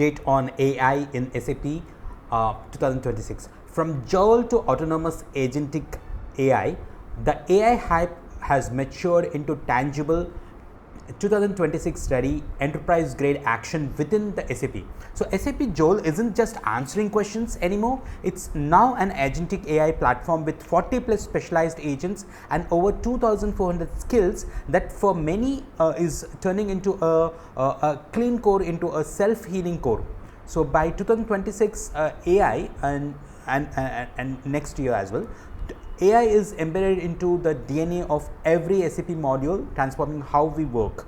Update on AI in SAP 2026. From Joule to autonomous agentic AI, the AI hype has matured into tangible 2026 ready enterprise grade action within the SAP. So SAP Joule isn't just answering questions anymore, it's now an agentic AI platform with 40 plus specialized agents and over 2,400 skills that for many is turning into a clean core into a self-healing core. So by 2026 AI and next year as well, AI is embedded into the DNA of every SAP module, transforming how we work.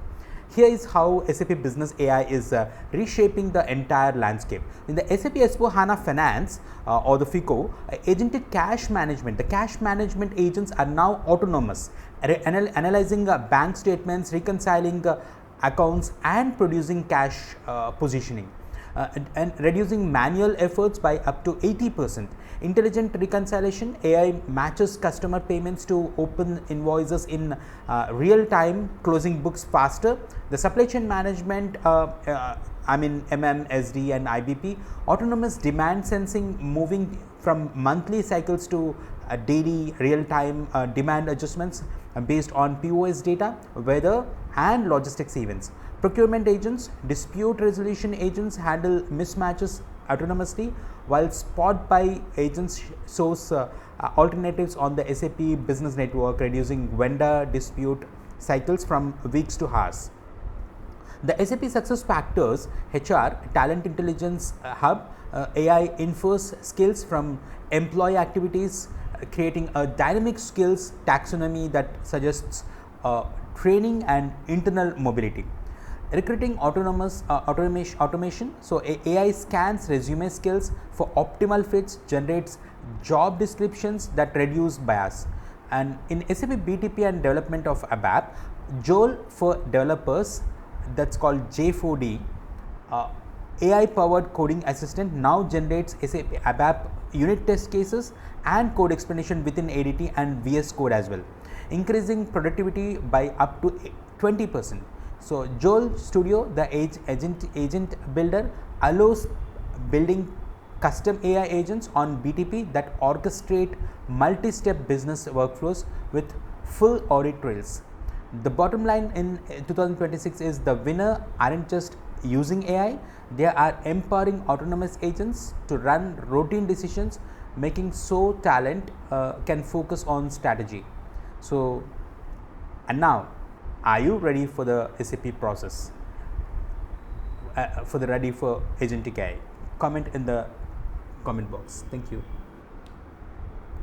Here is how SAP Business AI is reshaping the entire landscape. In the SAP S/4HANA Finance or the FICO, agentic cash management, the cash management agents are now autonomous, analyzing bank statements, reconciling accounts, and producing cash positioning. And reducing manual efforts by up to 80%. Intelligent reconciliation, AI matches customer payments to open invoices in real time, closing books faster. The supply chain management, MM, SD and IBP, autonomous demand sensing, moving from monthly cycles to daily real time demand adjustments based on POS data, weather and logistics events. Procurement agents, dispute resolution agents handle mismatches autonomously, while spot buy agents source alternatives on the SAP business network, reducing vendor dispute cycles from weeks to hours. The SAP Success Factors HR Talent Intelligence Hub AI infers skills from employee activities, creating a dynamic skills taxonomy that suggests training and internal mobility. Recruiting automation. So AI scans resume skills for optimal fits, generates job descriptions that reduce bias. And in SAP BTP and development of ABAP, Joule for developers, that's called J4D, AI powered coding assistant now generates SAP ABAP unit test cases and code explanation within ADT and VS Code as well, increasing productivity by up to 20%. So Joule Studio, the agent builder, allows building custom AI agents on BTP that orchestrate multi-step business workflows with full audit trails. The bottom line in 2026 is the winner aren't just using AI, they are empowering autonomous agents to run routine decisions, making so talent can focus on strategy. So, and now, are you ready for the SAP process? Ready for agentic AI? Comment in the comment box. Thank you.